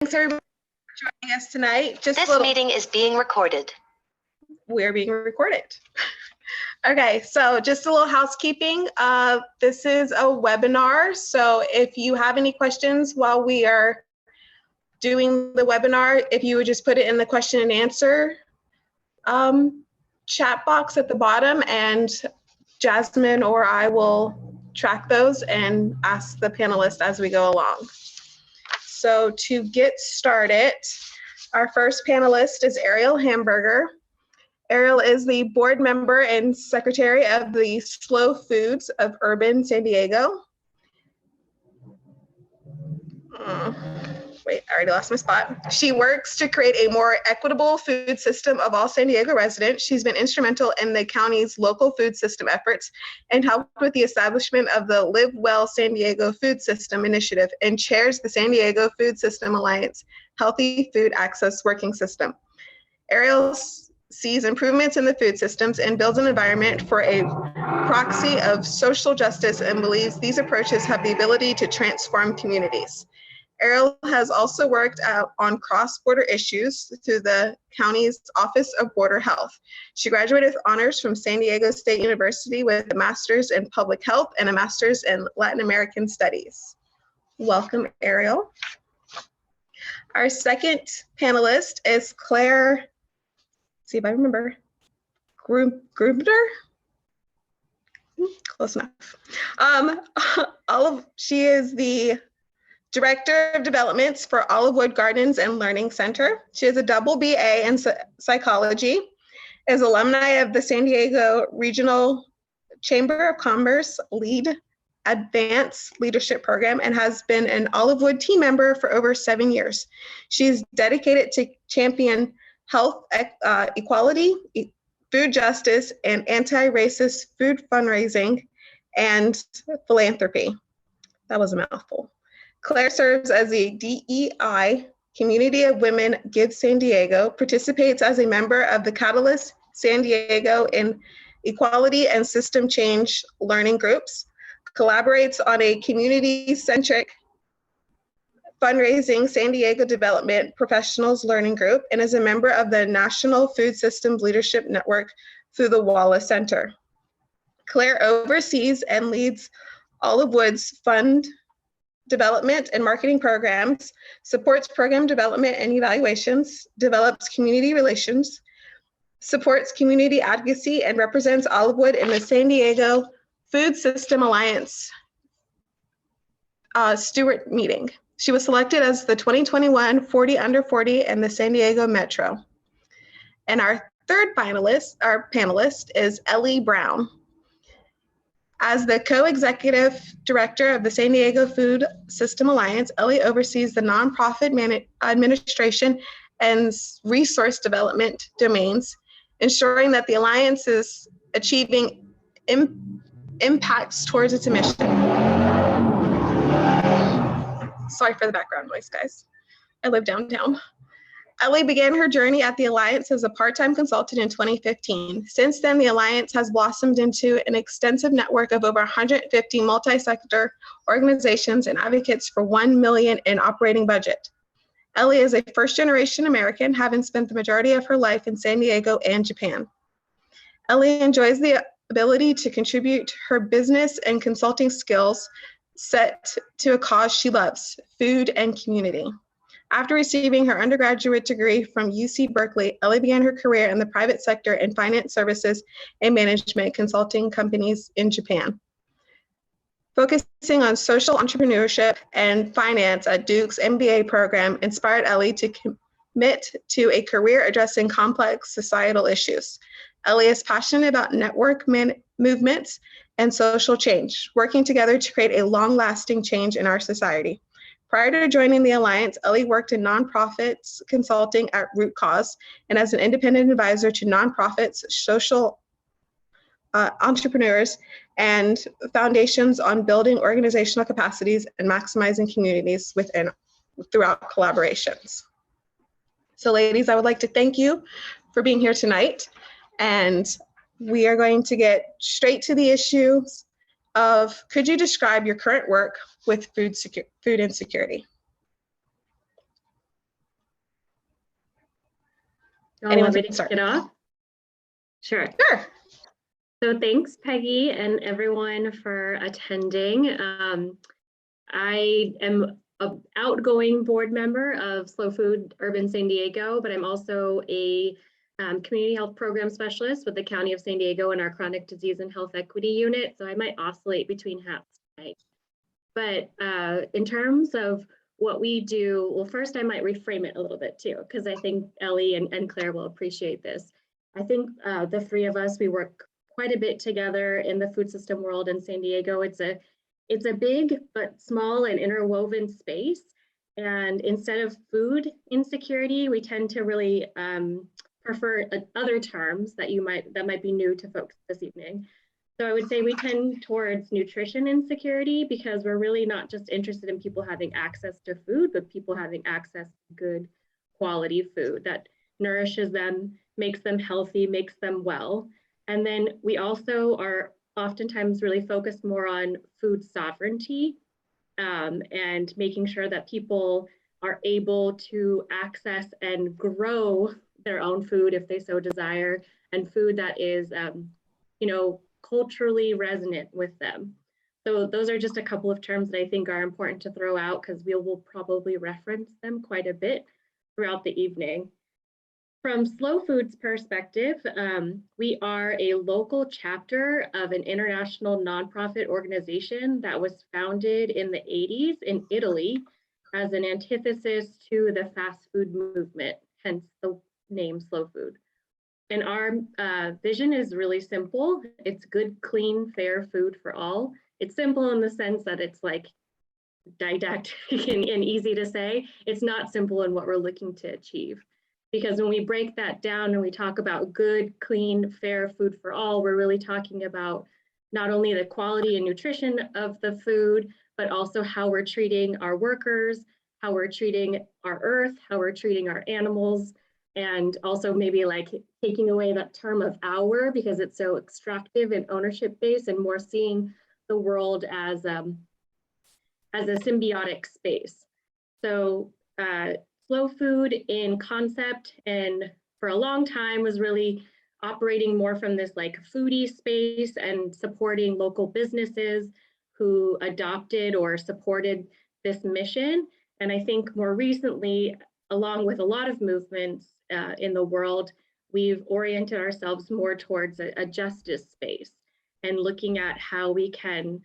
Thanks everybody for joining us tonight. This meeting is being recorded. We're being recorded. Okay, so just a little housekeeping. This is a webinar, so if you have any questions while we are doing the webinar, if you would just put it in the question and answer chat box at the bottom, and Jasmine or I will track those and ask the panelists as we go along. So to get started, our first panelist is Ariel Hamburger. Ariel is the board member and secretary of the Slow Foods of Urban San Diego. Wait, I already lost my spot. She works to create a more equitable food system of all San Diego residents. She's been instrumental in the county's local food system efforts and helped with the establishment of the Live Well San Diego Food System Initiative and chairs the San Diego Food System Alliance Healthy Food Access Working System. Ariel sees improvements in the food systems and builds an environment for a proxy of social justice and believes these approaches have the ability to transform communities. Ariel has also worked on cross-border issues through the county's Office of Border Health. She graduated with honors from San Diego State University with a master's in public health and a master's in Latin American studies. Welcome, Ariel. Our second panelist is Claire, see if I remember, Grubner? Close enough. She is the Director of Developments for Olivewood Gardens and Learning Center. She has a double BA in psychology, is alumni of the San Diego Regional Chamber of Commerce LEAD Advanced Leadership Program, and has been an Olivewood team member for over 7 years. She's dedicated to champion health equality, food justice, and anti-racist food fundraising and philanthropy. That was a mouthful. Claire serves as a DEI Community of Women Give San Diego, participates as a member of the Catalyst San Diego in Equality and System Change learning groups, collaborates on a community-centric fundraising San Diego Development Professionals Learning Group, and is a member of the National Food Systems Leadership Network through the Wallace Center. Claire oversees and leads Olivewood's fund development and marketing programs, supports program development and evaluations, develops community relations, supports community advocacy, and represents Olivewood in the San Diego Food System Alliance Stewart meeting. She was selected as the 2021 40 Under 40 in the San Diego Metro. And our third panelist is Ellie Brown. As the co-executive director of the San Diego Food System Alliance, Ellie oversees the nonprofit administration and resource development domains, ensuring that the Alliance is achieving impacts towards its mission. Sorry for the background noise, guys. I live downtown. Ellie began her journey at the Alliance as a part-time consultant in 2015. Since then, the Alliance has blossomed into an extensive network of over 150 multi-sector organizations and advocates for $1 million in operating budget. Ellie is a first-generation American, having spent the majority of her life in San Diego and Japan. Ellie enjoys the ability to contribute her business and consulting skills set to a cause she loves, food and community. After receiving her undergraduate degree from UC Berkeley, Ellie began her career in the private sector in finance services and management consulting companies in Japan. Focusing on social entrepreneurship and finance at Duke's MBA program inspired Ellie to commit to a career addressing complex societal issues. Ellie is passionate about network movements and social change, working together to create a long-lasting change in our society. Prior to joining the Alliance, Ellie worked in nonprofits consulting at Root Cause and as an independent advisor to nonprofits, social entrepreneurs, and foundations on building organizational capacities and maximizing communities throughout collaborations. So ladies, I would like to thank you for being here tonight. And we are going to get straight to the issues of, could you describe your current work with food insecurity? Anyone Want me can to start. kick it off? Sure. Sure. So thanks, Peggy, and everyone for attending. I am an outgoing board member of Slow Food Urban San Diego, but I'm also a community health program specialist with the County of San Diego in our chronic disease and health equity unit. So I might oscillate between hats tonight. But in terms of what we do, well, first I might reframe it a little bit too, because I think Ellie and Claire will appreciate this. I think the three of us, we work quite a bit together in the food system world in San Diego. It's a big but small and interwoven space. And instead of food insecurity, we tend to really prefer other terms that might be new to folks this evening. So I would say we tend towards nutrition insecurity because we're really not just interested in people having access to food, but people having access to good quality food that nourishes them, makes them healthy, makes them well. And then we also are oftentimes really focused more on food sovereignty and making sure that people are able to access and grow their own food if they so desire, and food that is, culturally resonant with them. So those are just a couple of terms that I think are important to throw out because we will probably reference them quite a bit throughout the evening. From Slow Food's perspective, we are a local chapter of an international nonprofit organization that was founded in the 80s in Italy as an antithesis to the fast food movement, hence the name Slow Food. And our vision is really simple. It's good, clean, fair food for all. It's simple in the sense that it's like didactic and easy to say. It's not simple in what we're looking to achieve. Because when we break that down and we talk about good, clean, fair food for all, we're really talking about not only the quality and nutrition of the food, but also how we're treating our workers, how we're treating our earth, how we're treating our animals, and also maybe like taking away that term of our because it's so extractive and ownership based and more seeing the world as a symbiotic space. So Slow Food in concept and for a long time was really operating more from this like foodie space and supporting local businesses who adopted or supported this mission. And I think more recently, along with a lot of movements in the world, we've oriented ourselves more towards a justice space and looking at how we can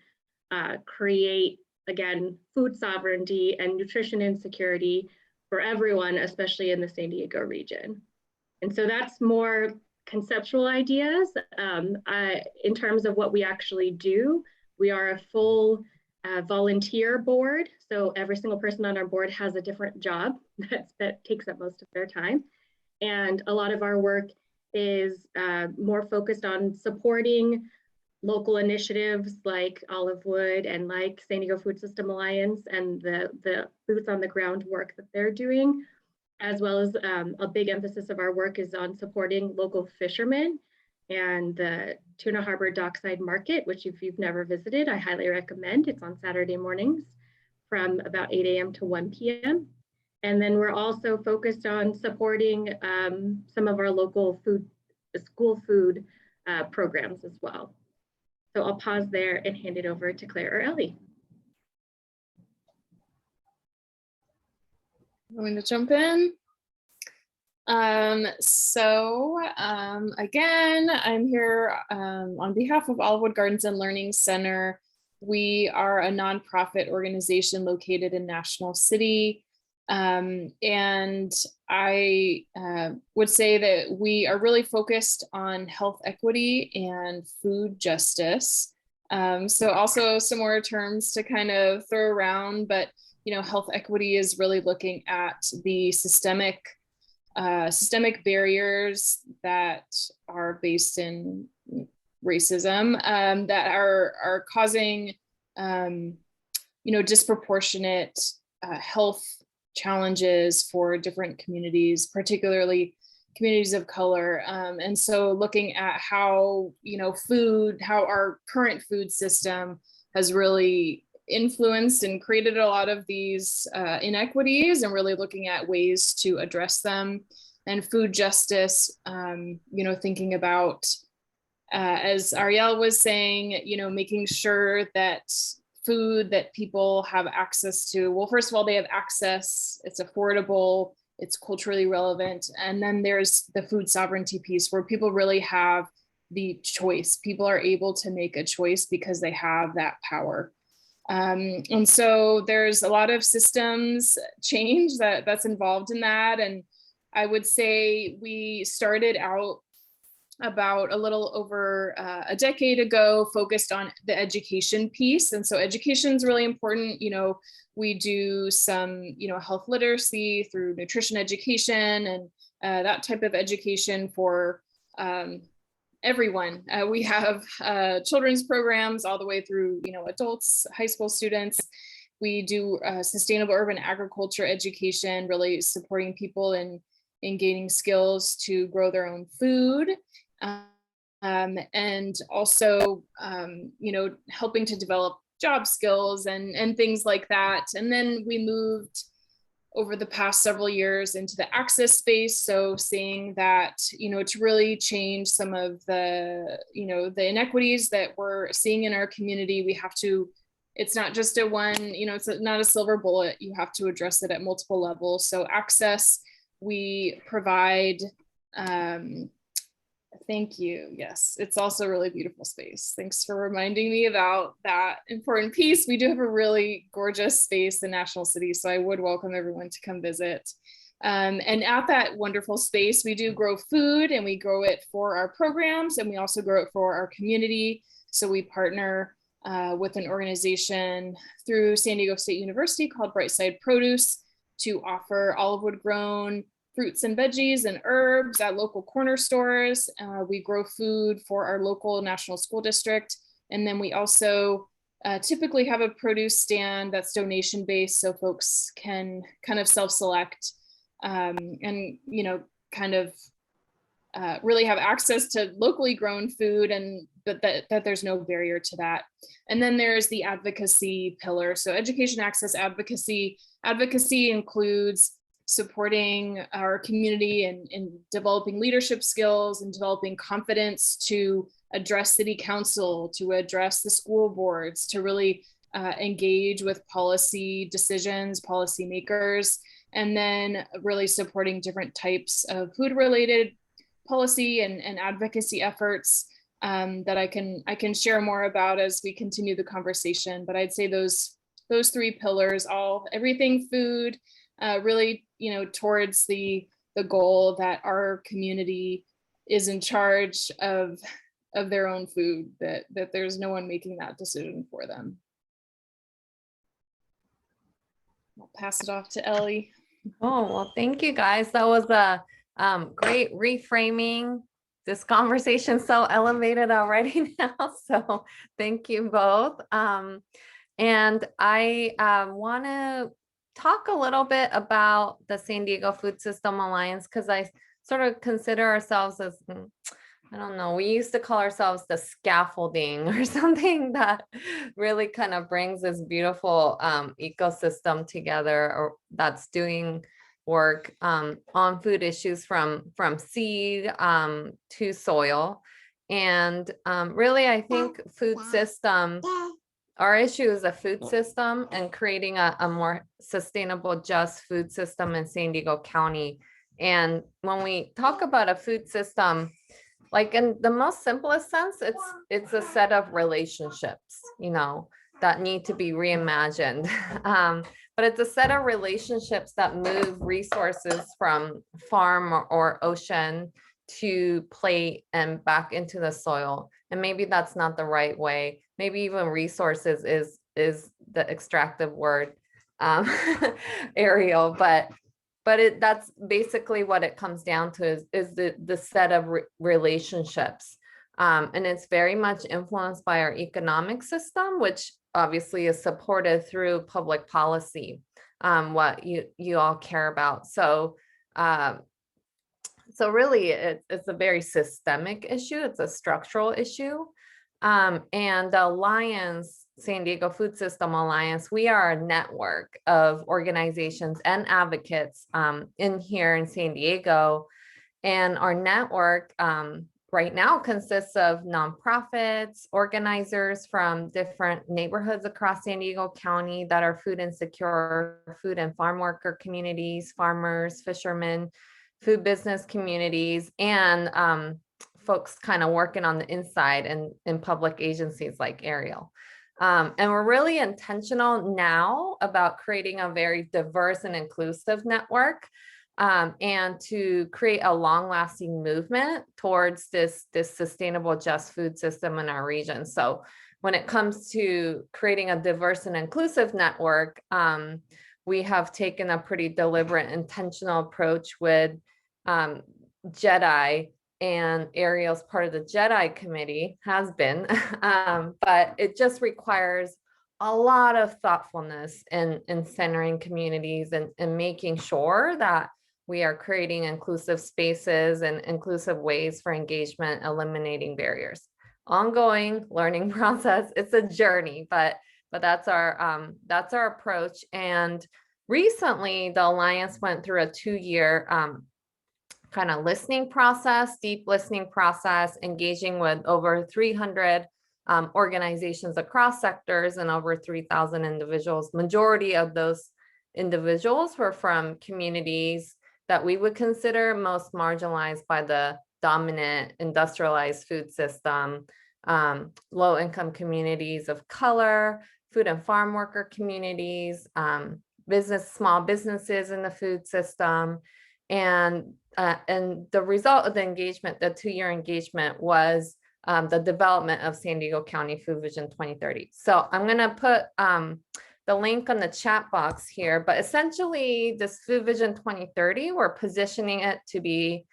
create, again, food sovereignty and nutrition insecurity for everyone, especially in the San Diego region. And so that's more conceptual ideas. In terms of what we actually do, we are a full volunteer board. So every single person on our board has a different job that takes up most of their time. And a lot of our work is more focused on supporting local initiatives like Olive Wood and like San Diego Food System Alliance and the boots on the ground work that they're doing, as well as a big emphasis of our work is on supporting local fishermen and the Tuna Harbor Dockside Market, which if you've never visited, I highly recommend. It's on Saturday mornings from about 8 a.m. to 1 p.m. And then we're also focused on supporting some of our local school food programs as well. So I'll pause there and hand it over to Claire or Ellie. I'm going to jump in. Again, I'm here on behalf of Olive Wood Gardens and Learning Center. We are a nonprofit organization located in National City. And I would say that we are really focused on health equity and food justice. So also some more terms to kind of throw around, but health equity is really looking at the systemic barriers that are based in racism that are causing disproportionate health challenges for different communities, particularly communities of color. And so looking at how, how our current food system has really influenced and created a lot of these inequities and really looking at ways to address them. and food justice, thinking about, as Ariel was saying, making sure that food that people have access to, well, first of all, they have access, it's affordable, it's culturally relevant. And then there's the food sovereignty piece where people really have the choice. People are able to make a choice because they have that power. And so there's a lot of systems change that's involved in that. And I would say we started out about a little over a decade ago, focused on the education piece. And so education is really important. We do some, health literacy through nutrition education and that type of education for everyone. We have children's programs all the way through, adults, high school students. We do sustainable urban agriculture education, really supporting people in gaining skills to grow their own food. And also, helping to develop job skills and things like that. And then we moved over the past several years into the access space. So seeing that, to really change some of the, the inequities that we're seeing in our community, we have to, it's not just a one, it's not a silver bullet. You have to address it at multiple levels. So access, we provide, thank you. Yes, it's also a really beautiful space. Thanks for reminding me about that important piece. We do have a really gorgeous space in National City, so I would welcome everyone to come visit. And at that wonderful space, we do grow food, and we grow it for our programs, and we also grow it for our community. So we partner with an organization through San Diego State University called Brightside Produce to offer olive wood grown fruits and veggies and herbs at local corner stores. We grow food for our local national school district. And then we also typically have a produce stand that's donation based, so folks can kind of self-select and, really have access to locally grown food, and but that there's no barrier to that. And then there's the advocacy pillar. So education, access, advocacy. Advocacy includes supporting our community and developing leadership skills and developing confidence to address city council, to address the school boards, to really engage with policy decisions, policy makers, and then really supporting different types of food related policy and advocacy efforts that I can share more about as we continue the conversation. But I'd say those three pillars, everything food, really, towards the goal that our community is in charge of their own food, that there's no one making that decision for them. I'll pass it off to Ellie. Oh, well, thank you guys. That was a great reframing. This conversation so elevated already now. So thank you both. And I want to talk a little bit about the San Diego Food System Alliance, because I sort of consider ourselves as, I don't know, we used to call ourselves the scaffolding or something that really kind of brings this beautiful ecosystem together, or that's doing work on food issues from seed to soil. And really, I think food system, our issue is a food system and creating a more sustainable, just food system in San Diego County. And when we talk about a food system, like in the most simplest sense, it's a set of relationships, that need to be reimagined. But it's a set of relationships that move resources from farm or ocean to plate and back into the soil. And maybe that's not the right way. Maybe even resources is the extractive word, Ariel, but that's basically what it comes down to is the set of relationships. And it's very much influenced by our economic system, which obviously is supported through public policy, what you all care about. So really it's a very systemic issue. It's a structural issue. And the Alliance San Diego Food System Alliance, we are a network of organizations and advocates in here in San Diego. And our network right now consists of nonprofits, organizers from different neighborhoods across San Diego County that are food insecure, food and farm worker communities, farmers, fishermen, food business communities, and folks kind of working on the inside and in public agencies like Ariel. And we're really intentional now about creating a very diverse and inclusive network, and to create a long-lasting movement towards this sustainable just food system in our region. So when it comes to creating a diverse and inclusive network, we have taken a pretty deliberate, intentional approach with JEDI, and Ariel's part of the JEDI committee, has been, but it just requires a lot of thoughtfulness in centering communities and making sure that we are creating inclusive spaces and inclusive ways for engagement, eliminating barriers. Ongoing learning process. It's a journey, but that's our approach. And recently, the Alliance went through a 2-year kind of listening process, deep listening process, engaging with over 300 organizations across sectors and over 3,000 individuals. Majority of those individuals were from communities that we would consider most marginalized by the dominant industrialized food system, low-income communities of color, food and farm worker communities, small businesses in the food system. And the result of the engagement, the 2-year engagement, was the development of San Diego County Food Vision 2030. So I'm going to put the link on the chat box here, but essentially this Food Vision 2030, we're positioning it to be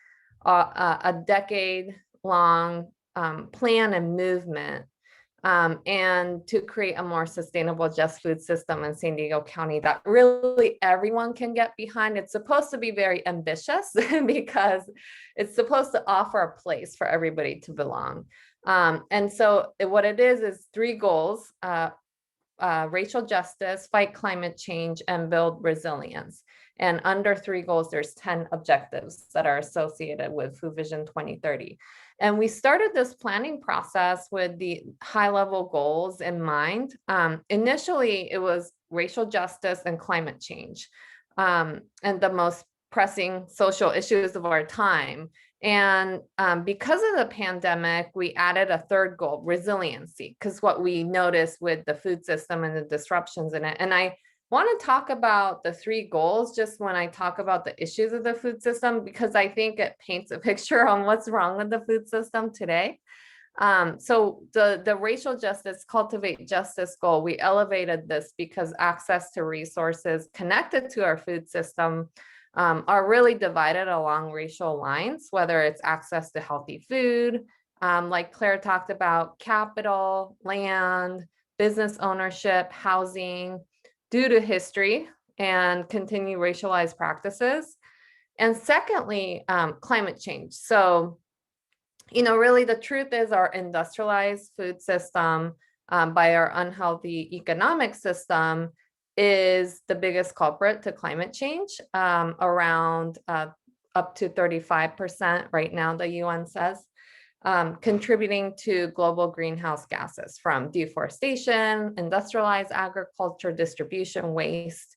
a decade-long plan and movement, and to create a more sustainable just food system in San Diego County that really everyone can get behind. It's supposed to be very ambitious because it's supposed to offer a place for everybody to belong. And so what it is 3 goals: racial justice, fight climate change, and build resilience. And under 3 goals, there's 10 objectives that are associated with Food Vision 2030. And we started this planning process with the high-level goals in mind. Initially, it was racial justice and climate change, and the most pressing social issues of our time. And because of the pandemic, we added a 3rd goal, resiliency, because what we noticed with the food system and the disruptions in it. And I want to talk about the 3 goals just when I talk about the issues of the food system, because I think it paints a picture on what's wrong with the food system today. So the racial justice, cultivate justice goal, we elevated this because access to resources connected to our food system are really divided along racial lines, whether it's access to healthy food, like Claire talked about, capital, land, business ownership, housing, due to history and continued racialized practices. And secondly, climate change. So, really the truth is our industrialized food system, by our unhealthy economic system, is the biggest culprit to climate change, around up to 35% right now, the UN says, contributing to global greenhouse gases from deforestation, industrialized agriculture, distribution, waste.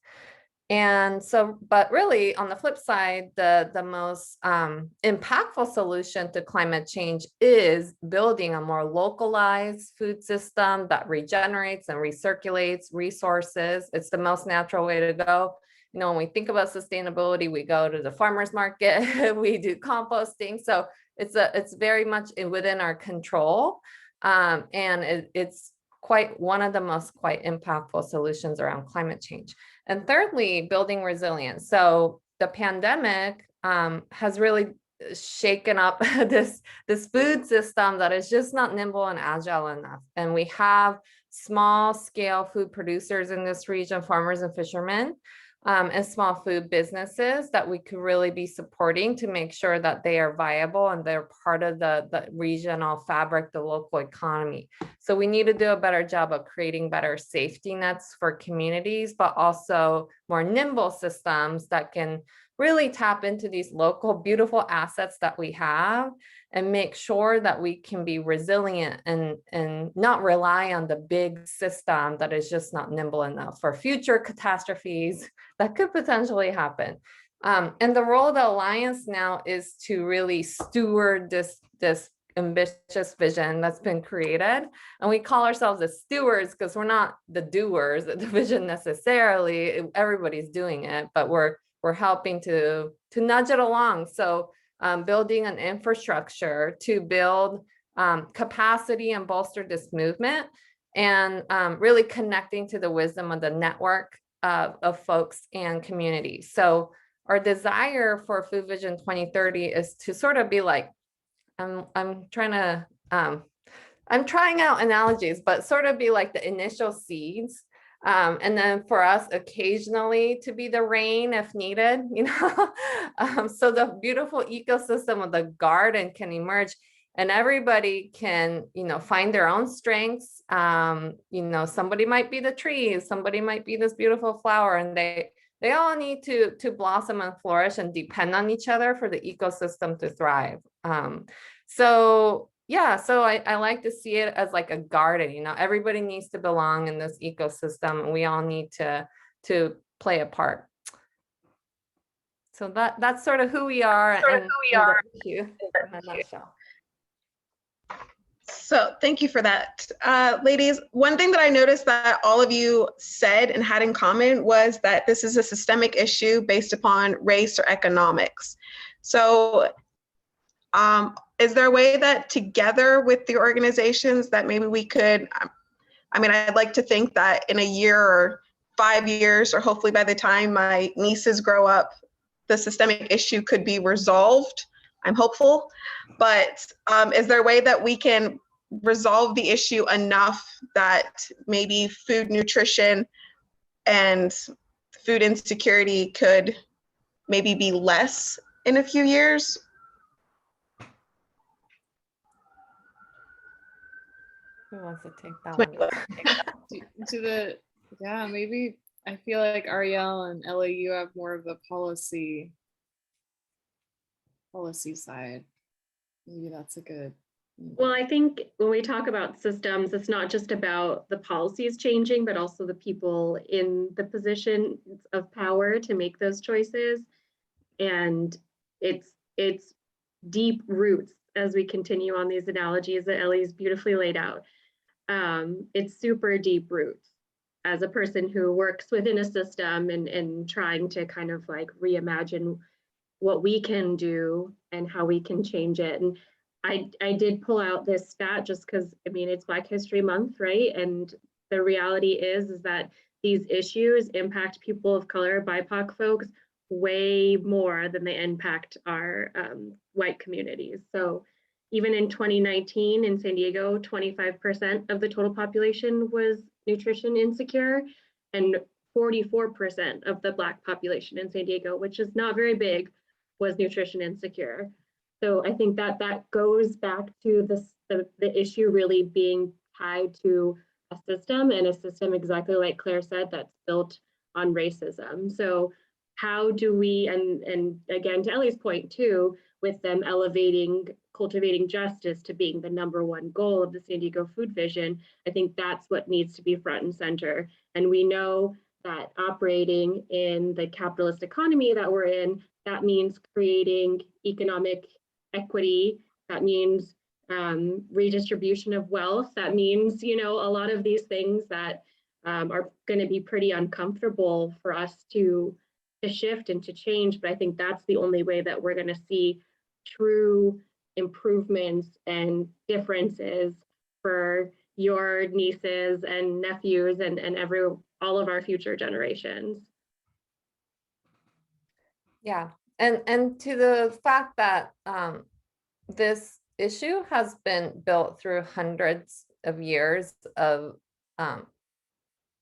And so, but really on the flip side, the most impactful solution to climate change is building a more localized food system that regenerates and recirculates resources. It's the most natural way to go. When we think about sustainability, we go to the farmer's market, we do composting. So it's very much within our control. And it's quite one of the most impactful solutions around climate change. And thirdly, building resilience. So the pandemic has really shaken up this food system that is just not nimble and agile enough. And we have small scale food producers in this region, farmers and fishermen, and small food businesses that we could really be supporting to make sure that they are viable and they're part of the regional fabric, the local economy. So we need to do a better job of creating better safety nets for communities, but also more nimble systems that can really tap into these local beautiful assets that we have and make sure that we can be resilient and not rely on the big system that is just not nimble enough for future catastrophes that could potentially happen. And the role of the Alliance now is to really steward this ambitious vision that's been created. And we call ourselves the stewards because we're not the doers of the vision necessarily. Everybody's doing it, but we're helping to nudge it along. So building an infrastructure to build capacity and bolster this movement, and really connecting to the wisdom of the network of folks and communities. So our desire for Food Vision 2030 is to sort of be like, I'm trying out analogies, but sort of be like the initial seeds. And then for us occasionally to be the rain if needed, so the beautiful ecosystem of the garden can emerge and everybody can, find their own strengths. Somebody might be the trees, somebody might be this beautiful flower, and they all need to blossom and flourish and depend on each other for the ecosystem to thrive. So I like to see it as like a garden, everybody needs to belong in this ecosystem and we all need to play a part. So that's sort of who we are. And in a nutshell. So thank you for that. Ladies, one thing that I noticed that all of you said and had in common was that this is a systemic issue based upon race or economics. So is there a way that together with the organizations that maybe we could, I'd like to think that in a year or 5 years, or hopefully by the time my nieces grow up, the systemic issue could be resolved. I'm hopeful, but is there a way that we can resolve the issue enough that maybe food nutrition and food insecurity could maybe be less in a few years? Who wants to take that one? Maybe I feel like Ariel and Ellie, you have more of the policy side. Maybe that's a good. Well, I think when we talk about systems, it's not just about the policies changing, but also the people in the position of power to make those choices. And it's deep roots, as we continue on these analogies that Ellie's beautifully laid out. It's super deep roots as a person who works within a system and trying to kind of like reimagine what we can do and how we can change it. And I did pull out this stat just because, it's Black History Month, right? And the reality is that these issues impact people of color, BIPOC folks, way more than they impact our white communities. So even in 2019 in San Diego, 25% of the total population was nutrition insecure, and 44% of the Black population in San Diego, which is not very big, was nutrition insecure. So I think that goes back to the issue really being tied to a system, and a system, exactly like Claire said, that's built on racism. So how do we, and again, to Ellie's point too, with them cultivating justice to being the #1 goal of the San Diego Food Vision, I think that's what needs to be front and center. And we know that operating in the capitalist economy that we're in, that means creating economic equity, that means redistribution of wealth, that means, a lot of these things that are going to be pretty uncomfortable for us to shift and to change. But I think that's the only way that we're going to see true improvements and differences for your nieces and nephews and all of our future generations. Yeah, and to the fact that this issue has been built through hundreds of years of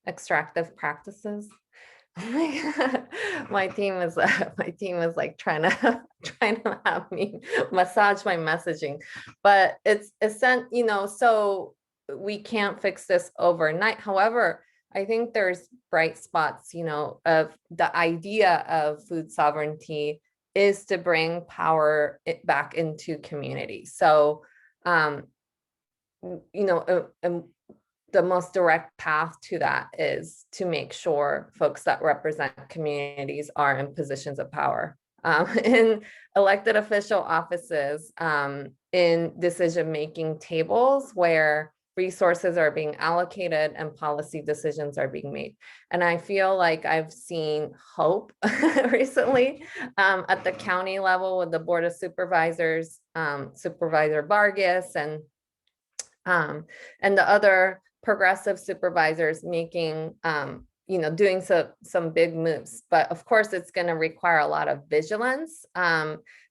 extractive practices. My team is like trying to have me massage my messaging, but it's sent, so we can't fix this overnight. However, I think there's bright spots, of the idea of food sovereignty is to bring power back into community. So, the most direct path to that is to make sure folks that represent communities are in positions of power, in elected official offices, in decision-making tables where resources are being allocated and policy decisions are being made. And I feel like I've seen hope recently, at the county level with the Board of Supervisors, Supervisor Vargas, and the other progressive supervisors making, doing some big moves. But of course, it's going to require a lot of vigilance,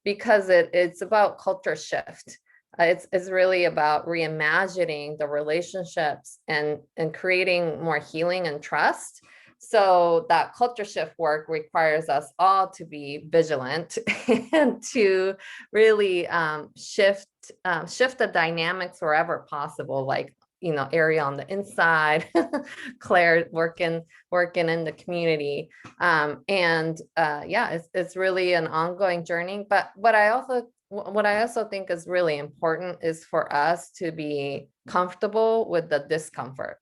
because it's about culture shift. It's really about reimagining the relationships and creating more healing and trust. So that culture shift work requires us all to be vigilant and to really shift the dynamics wherever possible, like, Ariel on the inside, Claire working in the community. It's really an ongoing journey. But what I also think is really important is for us to be comfortable with the discomfort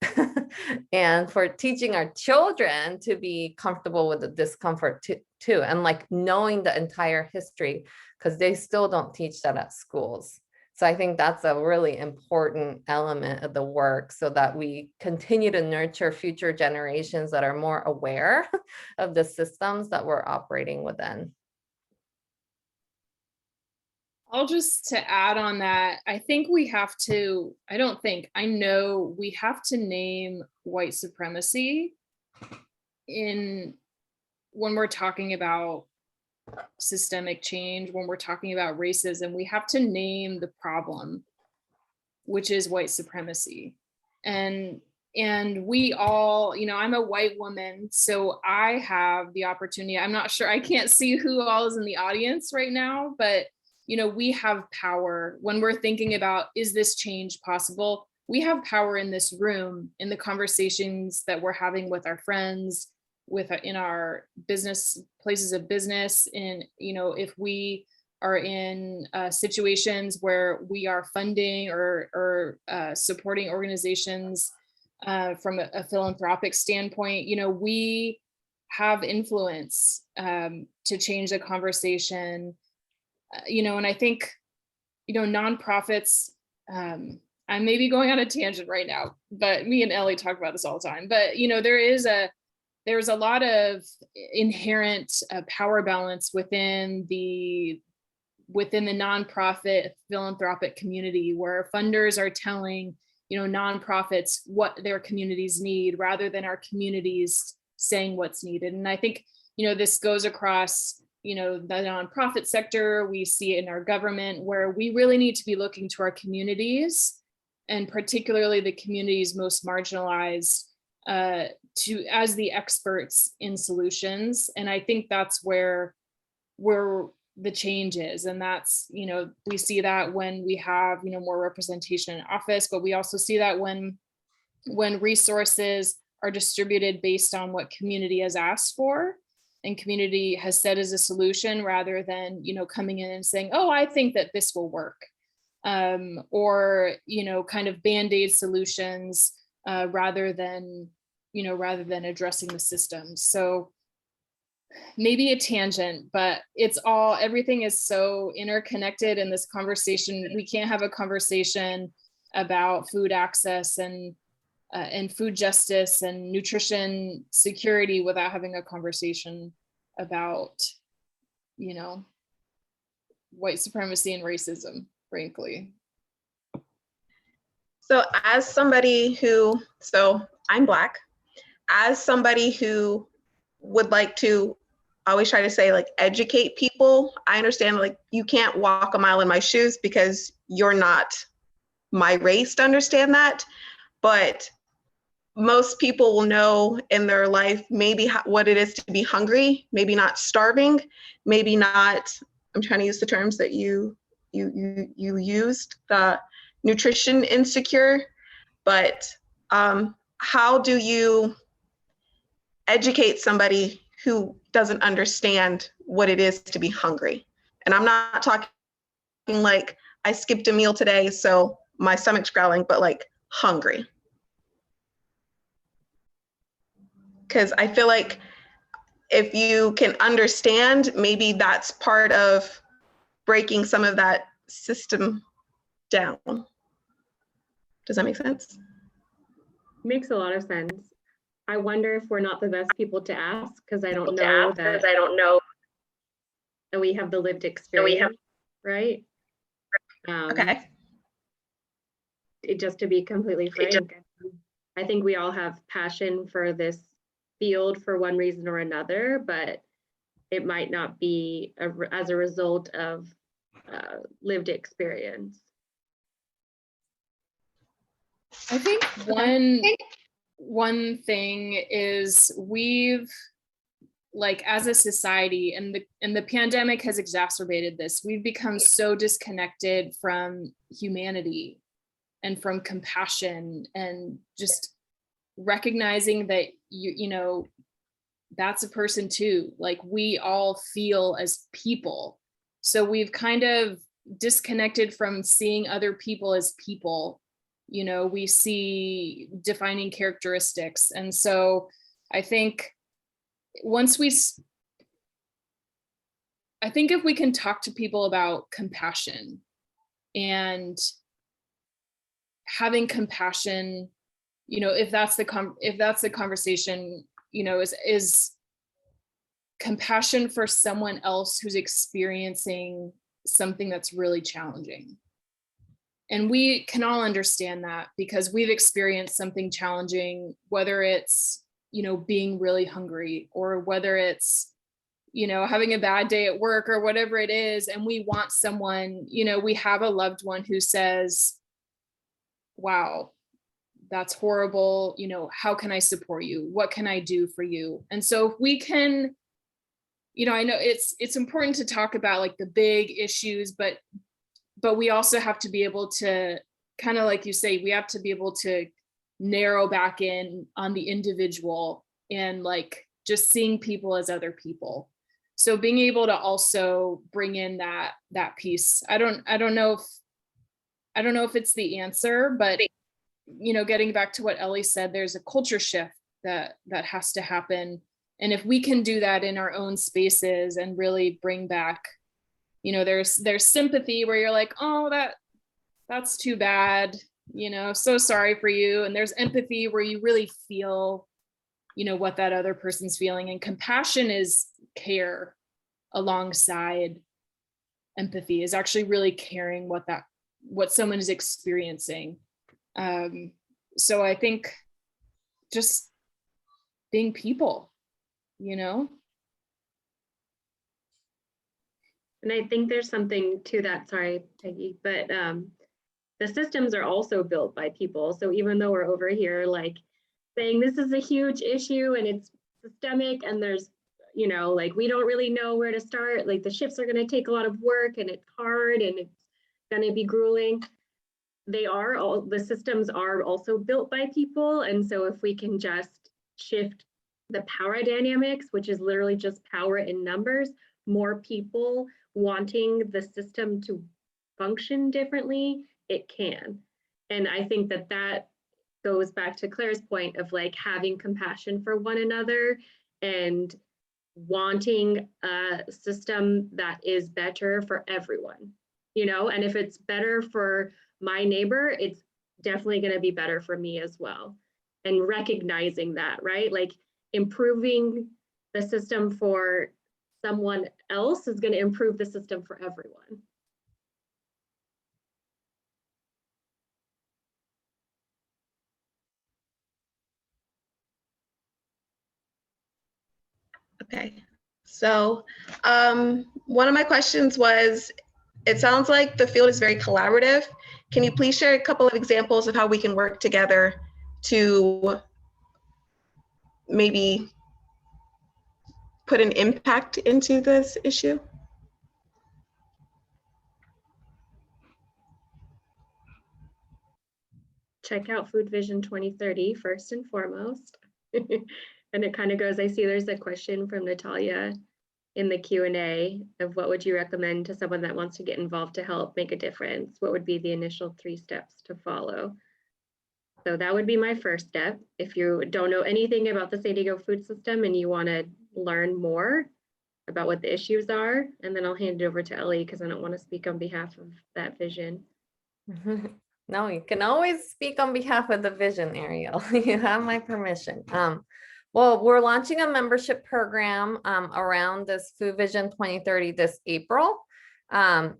and for teaching our children to be comfortable with the discomfort too, and like knowing the entire history, because they still don't teach that at schools. So I think that's a really important element of the work, so that we continue to nurture future generations that are more aware of the systems that we're operating within. I'll just to add on that, I know we have to name white supremacy when we're talking about systemic change, when we're talking about racism. We have to name the problem, which is white supremacy. And we all, I'm a white woman, so I have the opportunity. I'm not sure, I can't see who all is in the audience right now, but we have power when we're thinking about, is this change possible? We have power in this room, in the conversations that we're having with our friends, in our business, places of business, if we are in situations where we are funding or supporting organizations from a philanthropic standpoint, we have influence to change the conversation. And I think, nonprofits, I may be going on a tangent right now, but me and Ellie talk about this all the time, but, there's a lot of inherent power balance within the nonprofit philanthropic community, where funders are telling, nonprofits what their communities need, rather than our communities saying what's needed. And I think, this goes across, the nonprofit sector. We see it in our government, where we really need to be looking to our communities, and particularly the communities most marginalized, as the experts in solutions. And I think that's where the change is. And that's, we see that when we have, more representation in office, but we also see that when resources are distributed based on what community has asked for and community has said is a solution, rather than, coming in and saying, oh, I think that this will work. Or, kind of Band-Aid solutions, rather than addressing the systems. So maybe a tangent, but everything is so interconnected in this conversation. We can't have a conversation about food access and food justice and nutrition security without having a conversation about, white supremacy and racism, frankly. So I'm Black. As somebody who would like to always try to say, like, educate people, I understand, like, you can't walk a mile in my shoes because you're not my race to understand that. But most people will know in their life maybe what it is to be hungry, maybe not starving, maybe not, I'm trying to use the terms that you used, the nutrition insecure, but how do you educate somebody who doesn't understand what it is to be hungry? And I'm not talking like I skipped a meal today, so my stomach's growling, but like hungry. Because I feel like if you can understand, maybe that's part of breaking some of that system down. Does that make sense? Makes a lot of sense. I wonder if we're not the best people to ask, because I don't know that we have the lived experience, right? Okay. Just to be completely frank, I think we all have passion for this field for one reason or another, but it might not be as a result of lived experience. I think one thing is we've, like, as a society, and the pandemic has exacerbated this, we've become so disconnected from humanity and from compassion and just recognizing that you know that's a person too. Like, we all feel as people. So we've kind of disconnected from seeing other people as people. You know, we see defining characteristics. And so I think if we can talk to people about compassion and having compassion, you know, if that's the conversation, you know, is compassion for someone else who's experiencing something that's really challenging. And we can all understand that because we've experienced something challenging, whether it's, you know, being really hungry, or whether it's, you know, having a bad day at work, or whatever it is. And we want someone, you know, we have a loved one who says, wow, that's horrible. You know, how can I support you? What can I do for you? And so if we can, you know, I know it's important to talk about like the big issues, but we also have to be able to, kind of like you say, we have to be able to narrow back in on the individual and like just seeing people as other people. So being able to also bring in that piece. I don't know if it's the answer, but you know, getting back to what Ellie said, there's a culture shift that has to happen. And if we can do that in our own spaces and really bring back, you know, there's sympathy where you're like, oh, that's too bad, you know, so sorry for you. And there's empathy where you really feel, you know, what that other person's feeling. And compassion is care alongside empathy, is actually really caring what someone is experiencing. So I think just being people, you know. And I think there's something to that, sorry, Peggy, but the systems are also built by people. So even though we're over here like saying this is a huge issue and it's systemic and there's, you know, like we don't really know where to start, like the shifts are going to take a lot of work and it's hard and it's going to be grueling. The systems are also built by people. And so if we can just shift the power dynamics, which is literally just power in numbers, more people wanting the system to function differently, it can. And I think that goes back to Claire's point of like having compassion for one another and wanting a system that is better for everyone, you know. And if it's better for my neighbor, it's definitely going to be better for me as well. And recognizing that, right? Like improving the system for someone else is going to improve the system for everyone. Okay. So one of my questions was, it sounds like the field is very collaborative. Can you please share a couple of examples of how we can work together to maybe put an impact into this issue? Check out Food Vision 2030 first and foremost. And it kind of goes, I see there's a question from Natalia in the Q&A of what would you recommend to someone that wants to get involved to help make a difference? What would be the initial 3 steps to follow? So that would be my first step. If you don't know anything about the San Diego food system and you want to learn more about what the issues are, and then I'll hand it over to Ellie because I don't want to speak on behalf of that vision. No, you can always speak on behalf of the vision, Ariel. You have my permission. Well, we're launching a membership program around this Food Vision 2030 this April. And,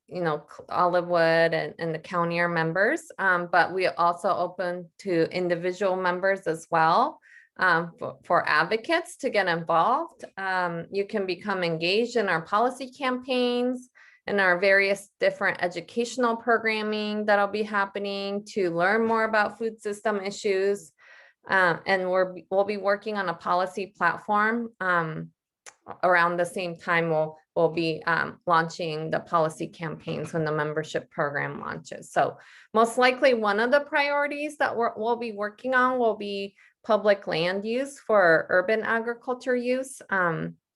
you know, Olivewood and the county are members, but we also open to individual members as well. For advocates to get involved. You can become engaged in our policy campaigns and our various different educational programming that'll be happening to learn more about food system issues. And we'll be working on a policy platform. Around the same time, we'll be launching the policy campaigns when the membership program launches. So most likely one of the priorities that we'll be working on will be public land use for urban agriculture use,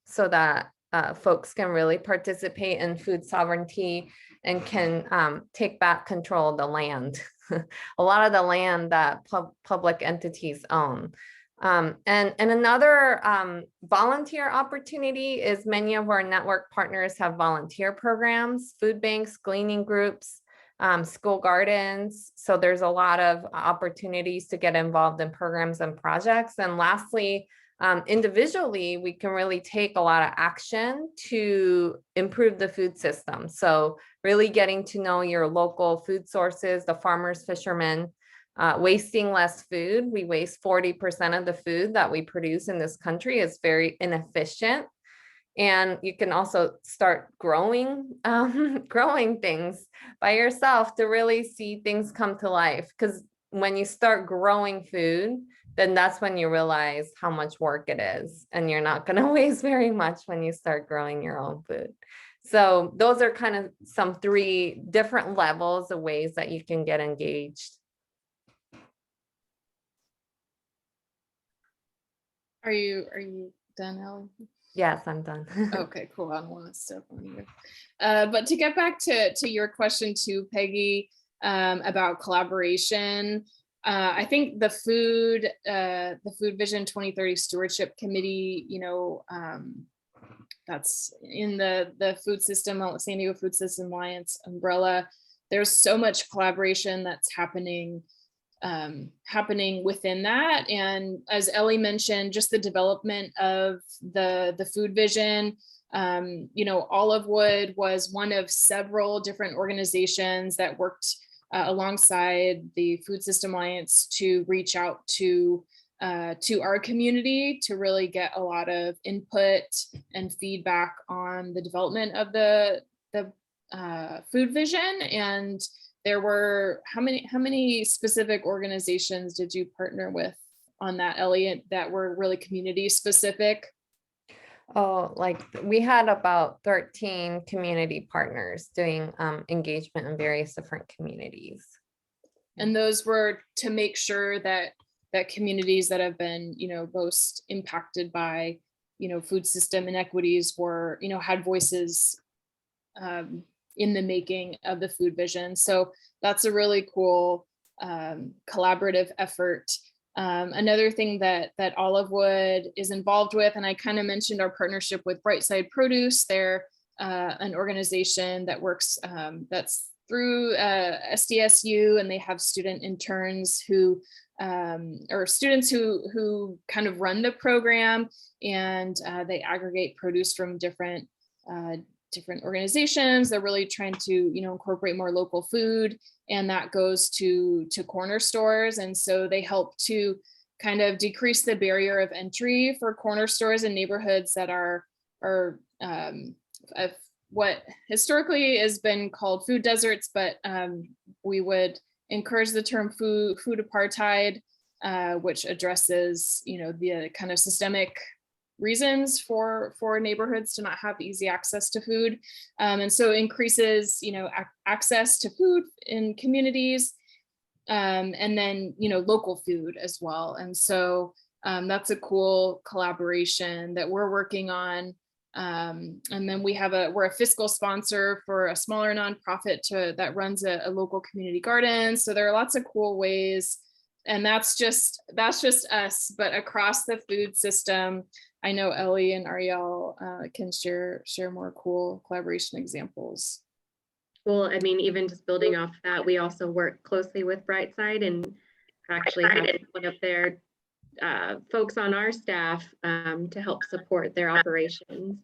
so that folks can really participate in food sovereignty and can take back control of the land. A lot of the land that public entities own. And another volunteer opportunity is many of our network partners have volunteer programs, food banks, gleaning groups, school gardens. So there's a lot of opportunities to get involved in programs and projects. And lastly, individually, we can really take a lot of action to improve the food system. So really getting to know your local food sources, the farmers, fishermen, wasting less food. We waste 40% of the food that we produce in this country. Is very inefficient. And you can also start growing things by yourself to really see things come to life. Because when you start growing food, then that's when you realize how much work it is. And you're not going to waste very much when you start growing your own food. So those are kind of some 3 different levels of ways that you can get engaged. Are you done, Ellie? Yes, I'm done. Okay, cool. I don't want to step on you. But to get back to your question too, Peggy, about collaboration, I think the Food Vision 2030 Stewardship Committee, you know, that's in the food system, San Diego Food System Alliance umbrella. There's so much collaboration that's happening within that. And as Ellie mentioned, just the development of the food vision, you know, Olivewood was one of several different organizations that worked alongside the Food System Alliance to reach out to our community to really get a lot of input and feedback on the development of the food vision. And there were, how many specific organizations did you partner with on that, Elliot, that were really community specific? Oh, like we had about 13 community partners doing engagement in various different communities. And those were to make sure that communities that have been, you know, most impacted by, you know, food system inequities were, you know, had voices in the making of the food vision. So that's a really cool collaborative effort. Another thing that Olivewood is involved with, and I kind of mentioned our partnership with Brightside Produce. They're an organization that works, that's through SDSU, and they have student interns who, or students who kind of run the program, and they aggregate produce from different organizations. They're really trying to, you know, incorporate more local food, and that goes to corner stores. And so they help to kind of decrease the barrier of entry for corner stores in neighborhoods that are what historically has been called food deserts, but we would encourage the term food apartheid which addresses, the kind of systemic reasons for neighborhoods to not have easy access to food. And so increases, access to food in communities, and then, local food as well. And so that's a cool collaboration that we're working on. And then we're a fiscal sponsor for a smaller nonprofit that runs a local community garden. So there are lots of cool ways, and that's just us, but across the food system, I know Ellie and Ariel can share more cool collaboration examples. Well, I mean, even just building off that, we also work closely with Brightside and actually have one of their folks on our staff to help support their operations.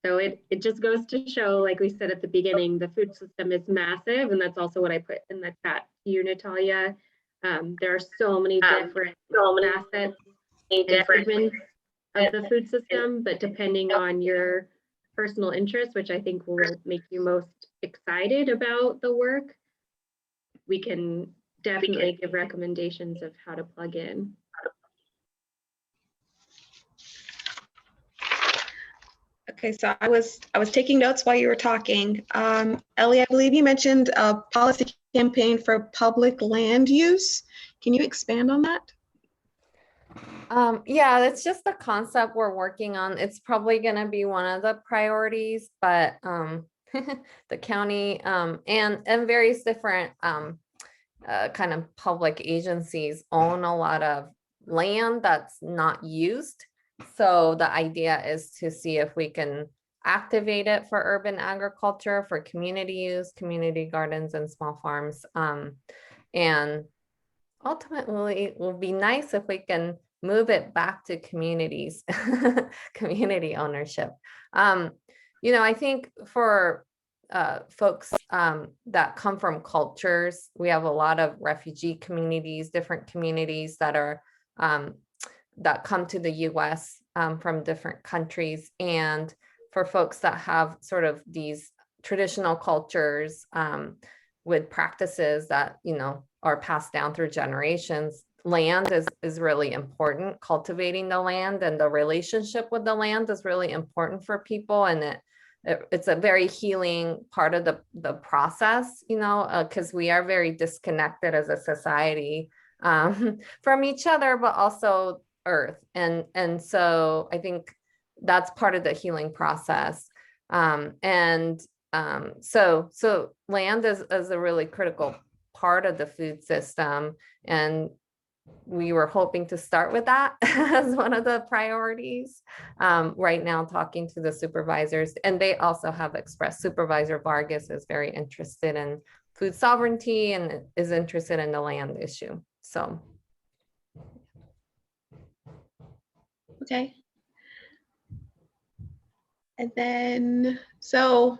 So it just goes to show, like we said at the beginning, the food system is massive, and that's also what I put in the chat to you, Natalia. There are so many different facets and segments of the food system, but depending on your personal interest, which I think will make you most excited about the work, we can definitely give recommendations of how to plug in. Okay, so I was taking notes while you were talking. Ellie, I believe you mentioned a policy campaign for public land use. Can you expand on that? Yeah, it's just the concept we're working on. It's probably going to be one of the priorities, but the county and various different kind of public agencies own a lot of land that's not used. So the idea is to see if we can activate it for urban agriculture, for community use, community gardens and small farms. And ultimately, it will be nice if we can move it back to communities, community ownership. I think for folks that come from cultures, we have a lot of refugee communities, different communities that are that come to the US from different countries. And for folks that have sort of these traditional cultures with practices that, are passed down through generations, land is really important. Cultivating the land and the relationship with the land is really important for people. And it's a very healing part of the process, because we are very disconnected as a society from each other, but also Earth. And so I think that's part of the healing process. So land is a really critical part of the food system. And we were hoping to start with that as one of the priorities. Right now, talking to the supervisors, and they also have expressed, Supervisor Vargas is very interested in food sovereignty and is interested in the land issue. So. Okay. And then, so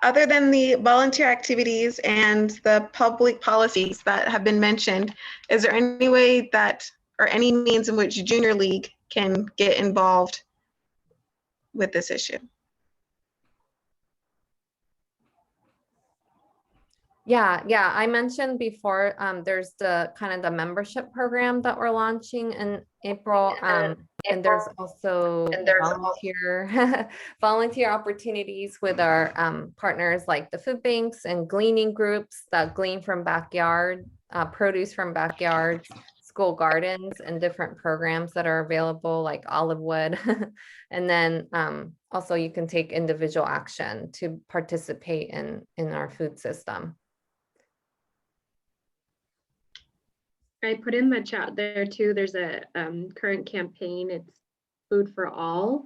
other than the volunteer activities and the public policies that have been mentioned, is there any way that, or any means in which Junior League can get involved with this issue? Yeah. I mentioned before, there's the kind of the membership program that we're launching in April. And there's also volunteer opportunities with our partners like the food banks and gleaning groups that glean from backyard, produce from backyards, school gardens, and different programs that are available like olive wood. And then also you can take individual action to participate in our food system. I put in the chat there too, there's a current campaign, it's Food for All,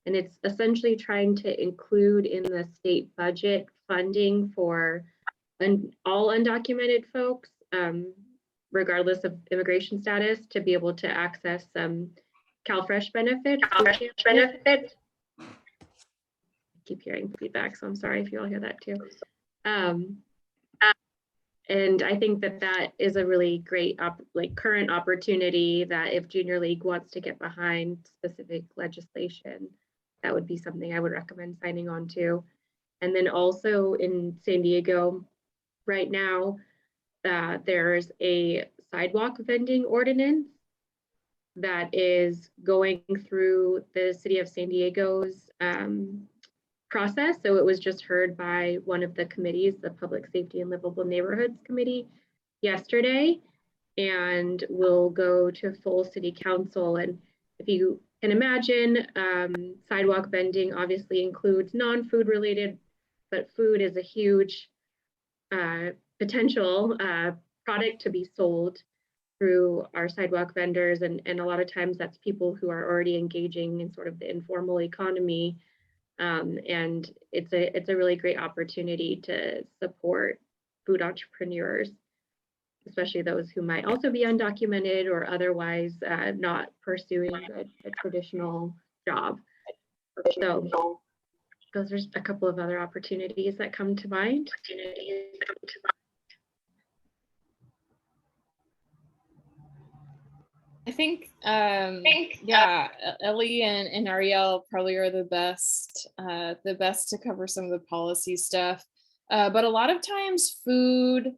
and it's essentially trying to include in the state budget funding for all undocumented folks, regardless of immigration status, to be able to access some CalFresh benefits. I keep hearing feedback, so I'm sorry if you all hear that too. And I think that is a really great current opportunity that if Junior League wants to get behind specific legislation, that would be something I would recommend signing on to. And then also in San Diego right now, there's a sidewalk vending ordinance that is going through the city of San Diego's process. So it was just heard by one of the committees, the Public Safety and Livable Neighborhoods Committee, yesterday, and will go to full city council. And if you can imagine, sidewalk vending obviously includes non-food related, but food is a huge potential product to be sold through our sidewalk vendors. And a lot of times that's people who are already engaging in sort of the informal economy. And it's a really great opportunity to support food entrepreneurs, especially those who might also be undocumented or otherwise not pursuing a traditional job. So those are a couple of other opportunities that come to mind. I think, yeah, Ellie and Ariel probably are the best to cover some of the policy stuff. But a lot of times food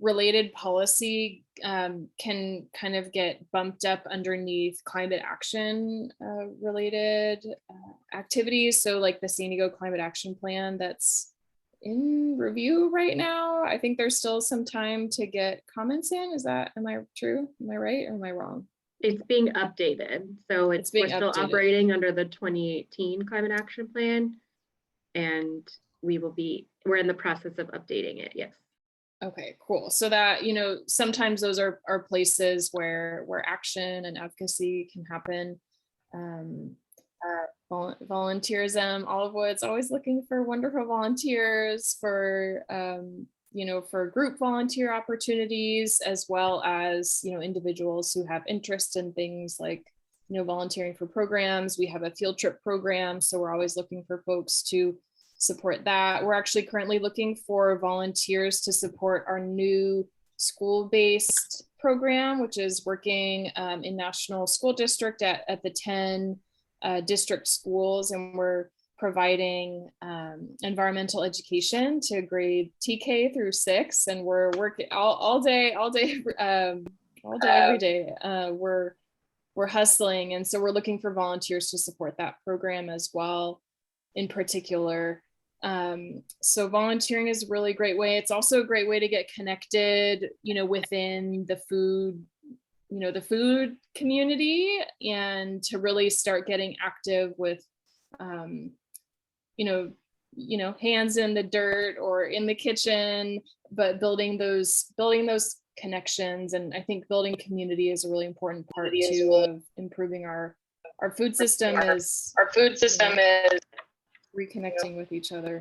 related policy can kind of get bumped up underneath climate action related activities. So like the San Diego Climate Action Plan that's in review right now. I think there's still some time to get comments in. Am I true? Am I right or am I wrong? It's being updated. So we're still operating under the 2018 Climate Action Plan. And we're in the process of updating it, yes. Okay, cool. So that, sometimes those are places where action and advocacy can happen. Volunteerism, Olivewood's always looking for wonderful volunteers for, for group volunteer opportunities, as well as, individuals who have interest in things like, volunteering for programs. We have a field trip program, so we're always looking for folks to support that. We're actually currently looking for volunteers to support our new school-based program, which is working in National School District at the 10 district schools, and we're providing environmental education to grade TK through 6, and we're working all day, every day. We're hustling, and so we're looking for volunteers to support that program as well, in particular. So volunteering is a really great way. It's also a great way to get connected, within the food, the food community, and to really start getting active with, hands in the dirt or in the kitchen, but building those connections. And I think building community is a really important part too of improving our food system. Is reconnecting with each other.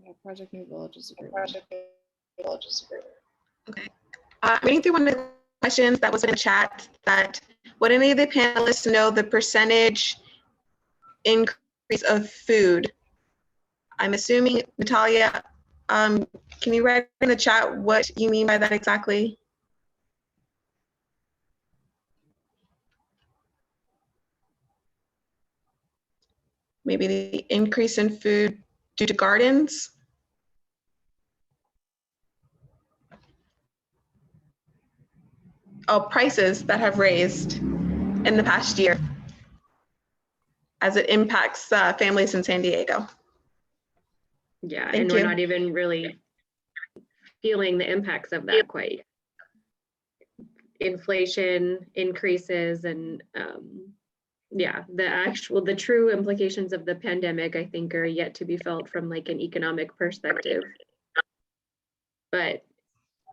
Yeah, Project New Village is a great one. Okay. Reading through one of the questions that was in the chat, that would any of the panelists know the percentage increase of food? I'm assuming, Natalia, can you write in the chat what you mean by that exactly? Maybe the increase in food due to gardens? Oh, prices that have raised in the past year as it impacts families in San Diego. Yeah, and we're not even really feeling the impacts of that quite. Inflation increases and the true implications of the pandemic, I think, are yet to be felt from like an economic perspective. But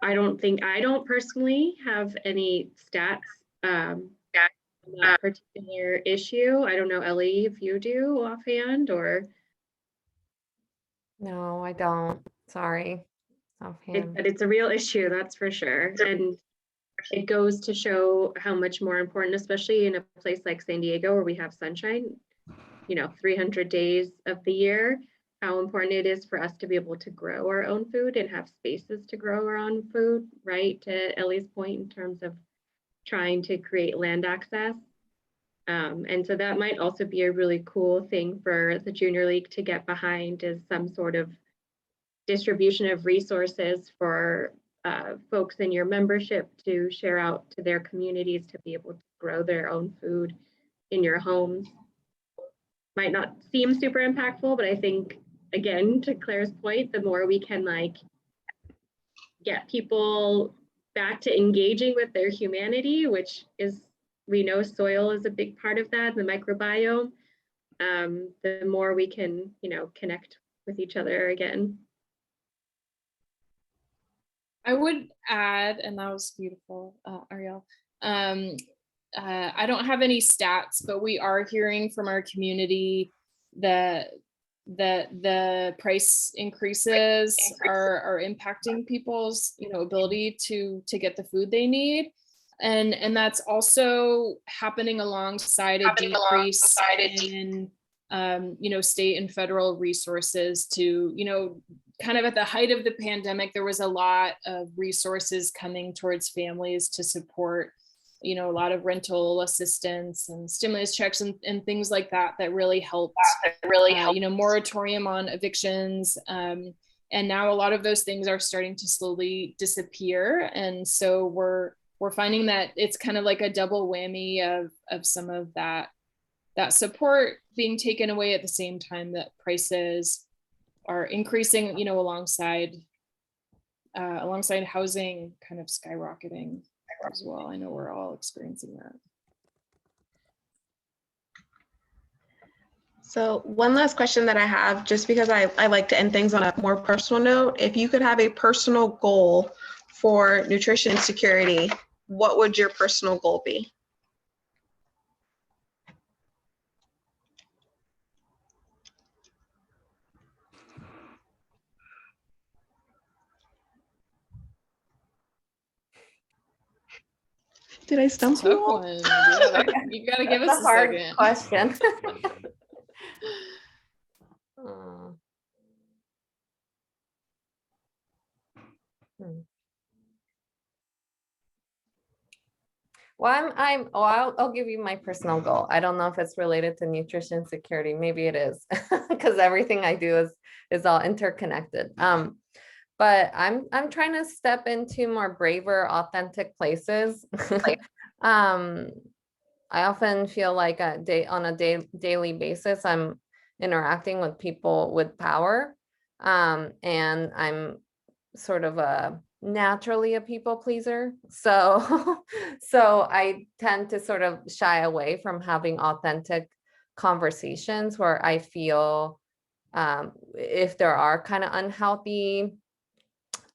I don't personally have any stats on that particular issue. I don't know, Ellie, if you do offhand or. No, I don't. Sorry. Offhand. But it's a real issue, that's for sure. And it goes to show how much more important, especially in a place like San Diego where we have sunshine, 300 days of the year, how important it is for us to be able to grow our own food and have spaces to grow our own food, right? To Ellie's point in terms of trying to create land access. And so that might also be a really cool thing for the Junior League to get behind, is some sort of distribution of resources for folks in your membership to share out to their communities to be able to grow their own food in your homes. Might not seem super impactful, but I think, again, to Claire's point, the more we can like get people back to engaging with their humanity, which is, we know soil is a big part of that, the microbiome, the more we can, you know, connect with each other again. I would add, and that was beautiful, Ariel. I don't have any stats, but we are hearing from our community that the price increases are impacting people's, you know, ability to get the food they need. And that's also happening alongside a decrease in you know, state and federal resources to, you know, kind of at the height of the pandemic, there was a lot of resources coming towards families to support, you know, a lot of rental assistance and stimulus checks and things like that really helped, you know, moratorium on evictions. And now a lot of those things are starting to slowly disappear. And so we're finding that it's kind of like a double whammy of some of that support being taken away at the same time that prices are increasing, you know, alongside housing kind of skyrocketing as well. I know we're all experiencing that. So one last question that I have, just because I like to end things on a more personal note. If you could have a personal goal for nutrition security, what would your personal goal be? Did I stump you all? You gotta give us a hard second. Question. Well, I'll give you my personal goal. I don't know if it's related to nutrition security. Maybe it is, because everything I do is all interconnected. But I'm trying to step into more braver, authentic places. I often feel like on a daily basis, I'm interacting with people with power, and I'm sort of naturally a people pleaser. So I tend to sort of shy away from having authentic conversations where I feel if there are kind of unhealthy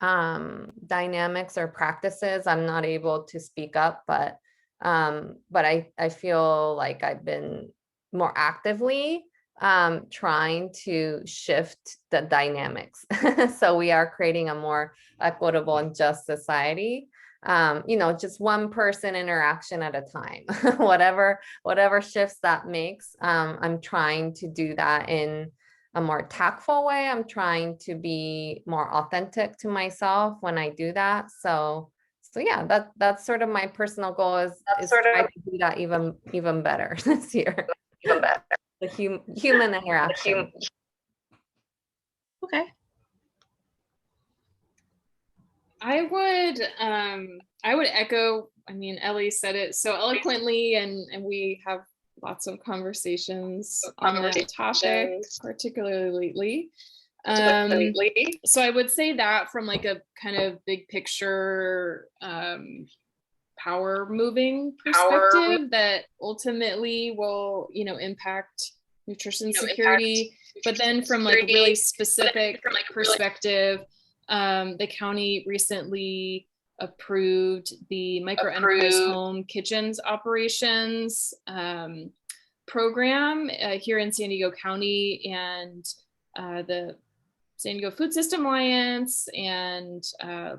dynamics or practices, I'm not able to speak up, but I feel like I've been more actively trying to shift the dynamics. So we are creating a more equitable and just society. You know, just one person interaction at a time, whatever shifts that makes. I'm trying to do that in a more tactful way. I'm trying to be more authentic to myself when I do that. So yeah, that's sort of my personal goal is try to do that even better this year. Even better. The human interaction. Okay. I would echo, I mean, Ellie said it so eloquently, and we have lots of conversations on that topic, particularly lately. So I would say that from like a kind of big picture power moving perspective that ultimately will, you know, impact nutrition security. But then from like a really specific perspective, the county recently approved the micro enterprise home kitchens operations program here in San Diego County, and the San Diego Food System Alliance and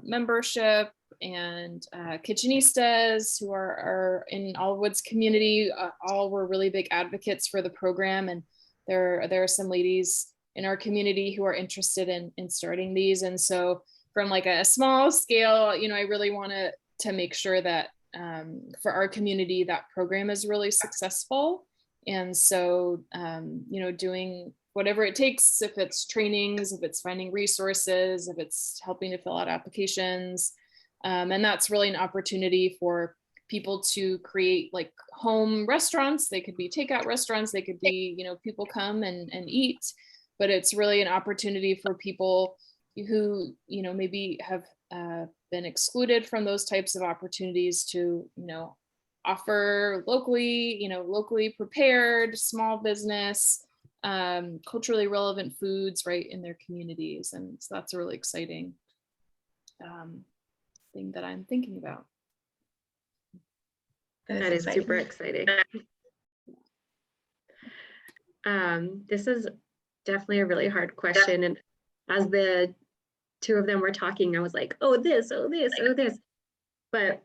membership and kitchenistas who are in Olivewood's community, all were really big advocates for the program. And there are some ladies in our community who are interested in starting these. And so from like a small scale, you know, I really want to make sure that for our community, that program is really successful. And so, you know, doing whatever it takes, if it's trainings, if it's finding resources, if it's helping to fill out applications. And that's really an opportunity for people to create like home restaurants. They could be takeout restaurants, they could be, you know, people come and eat, but it's really an opportunity for people who, you know, maybe have been excluded from those types of opportunities to, you know, offer locally, you know, locally prepared small business, culturally relevant foods right in their communities. And so that's a really exciting thing that I'm thinking about. That is super exciting. This is definitely a really hard question. And as the two of them were talking, I was like, oh, this, oh, this, oh, this. But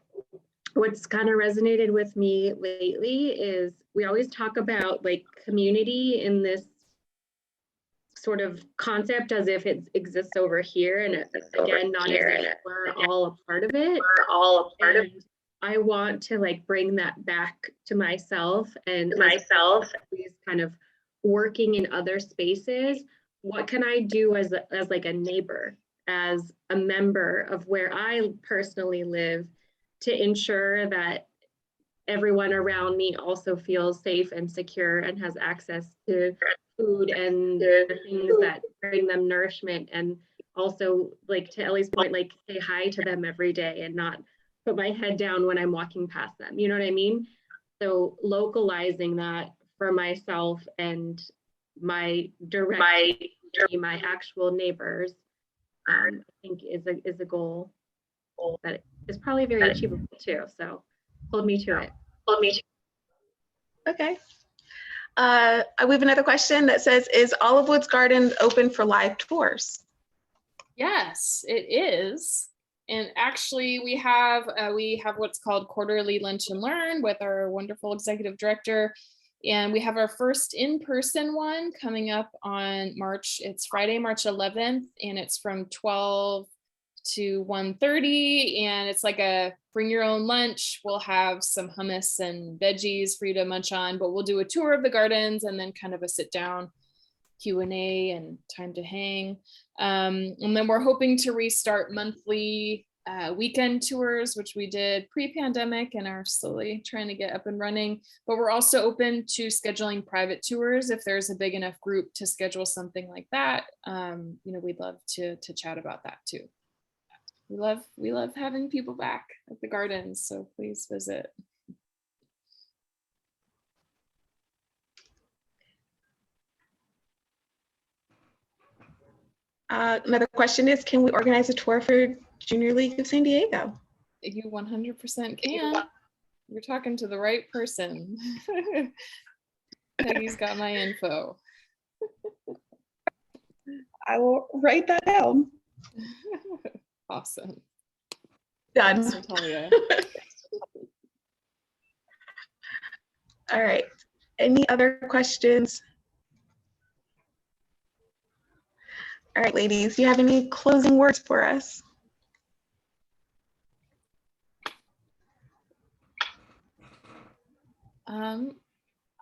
what's kind of resonated with me lately is we always talk about like community in this sort of concept as if it exists over here. And again, not as if we're all a part of it. We're all a part of it. I want to like bring that back to myself and these kind of working in other spaces. What can I do as like a neighbor, as a member of where I personally live, to ensure that everyone around me also feels safe and secure and has access to food and the things that bring them nourishment, and also, like to Ellie's point, like say hi to them every day and not put my head down when I'm walking past them. You know what I mean? So localizing that for myself and my my actual neighbors, I think is a goal that is probably very achievable too. So hold me to it. Okay. We have another question that says, is Olive Woods Garden open for live tours? Yes, it is. And actually we have what's called quarterly lunch and learn with our wonderful executive director. And we have our first in-person one coming up on it's Friday, March 11th, and it's from 12 to 1:30, and it's like a bring your own lunch. We'll have some hummus and veggies for you to munch on, but we'll do a tour of the gardens and then kind of a sit down Q&A and time to hang. And then we're hoping to restart monthly weekend tours, which we did pre-pandemic and are slowly trying to get up and running. But we're also open to scheduling private tours if there's a big enough group to schedule something like that. You know, we'd love to chat about that too. We love having people back at the gardens, so please visit. Another question is, can we organize a tour for Junior League of San Diego? You 100% can. You're talking to the right person. Peggy's got my info. I will write that down. Awesome. Done. Thanks, Natalia. All right. Any other questions? All right, ladies, do you have any closing words for us?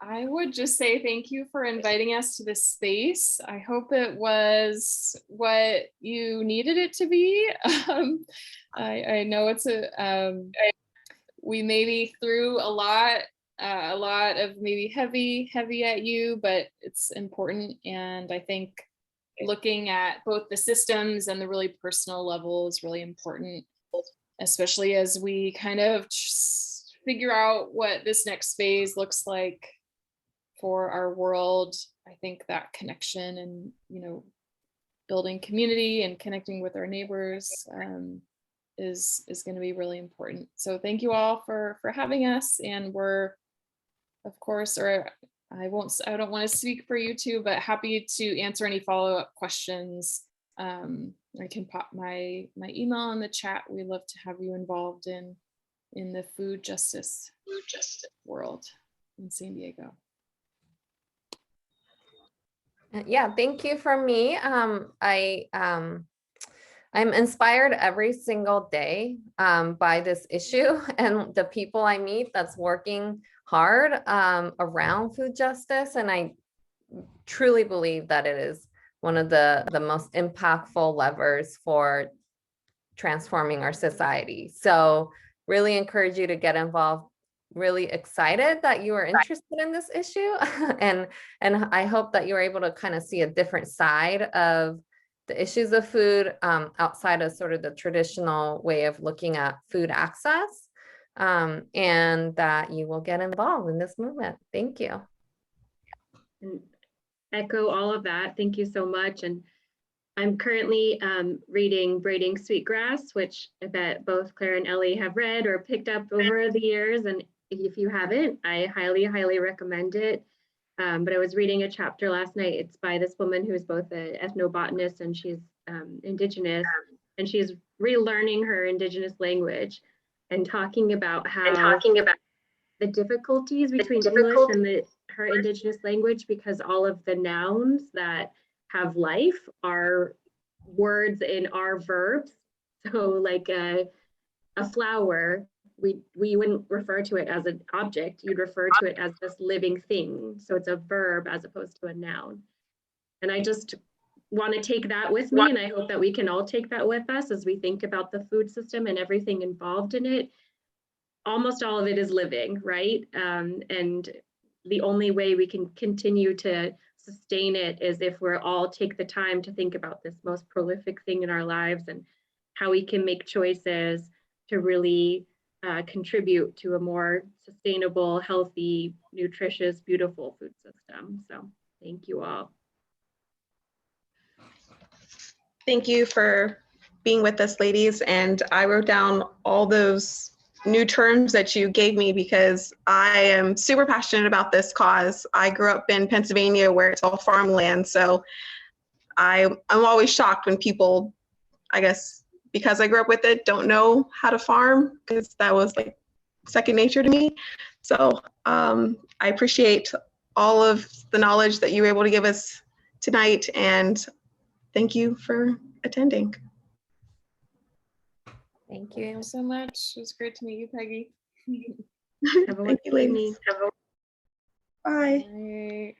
I would just say thank you for inviting us to this space. I hope it was what you needed it to be. I know it's we maybe threw a lot of maybe heavy at you, but it's important. And I think looking at both the systems and the really personal level is really important, especially as we kind of figure out what this next phase looks like for our world. I think that connection and, you know, building community and connecting with our neighbors is going to be really important. So thank you all for having us. And we're, of course, or I don't want to speak for you two, but happy to answer any follow-up questions. I can pop my email in the chat. We love to have you involved in the food justice world in San Diego. Yeah, thank you for me. I'm inspired every single day by this issue and the people I meet that's working hard around food justice. And I truly believe that it is one of the most impactful levers for transforming our society. So really encourage you to get involved. Really excited that you are interested in this issue. and I hope that you're able to kind of see a different side of the issues of food outside of sort of the traditional way of looking at food access, and that you will get involved in this movement. Thank you. And echo all of that. Thank you so much. And I'm currently reading Braiding Sweetgrass, which I bet both Claire and Ellie have read or picked up over the years. And if you haven't, I highly, highly recommend it. But I was reading a chapter last night. It's by this woman who's both an ethnobotanist and she's Indigenous, and she's relearning her Indigenous language and talking about how the difficulties between English and her Indigenous language, because all of the nouns that have life are words in our verbs. So like a flower, we wouldn't refer to it as an object, you'd refer to it as this living thing. So it's a verb as opposed to a noun. And I just want to take that with me, and I hope that we can all take that with us as we think about the food system and everything involved in it. Almost all of it is living, right? And the only way we can continue to sustain it is if we're all take the time to think about this most prolific thing in our lives and how we can make choices to really contribute to a more sustainable, healthy, nutritious, beautiful food system. So thank you all. Thank you for being with us, ladies. And I wrote down all those new terms that you gave me because I am super passionate about this cause. I grew up in Pennsylvania where it's all farmland. So I'm always shocked when people, I guess, because I grew up with it, don't know how to farm, because that was like second nature to me. So I appreciate all of the knowledge that you were able to give us tonight, and thank you for attending. Thank you. Thank you so much. It was great to meet you, Peggy. Have a Thank you, ladies. Bye. Bye.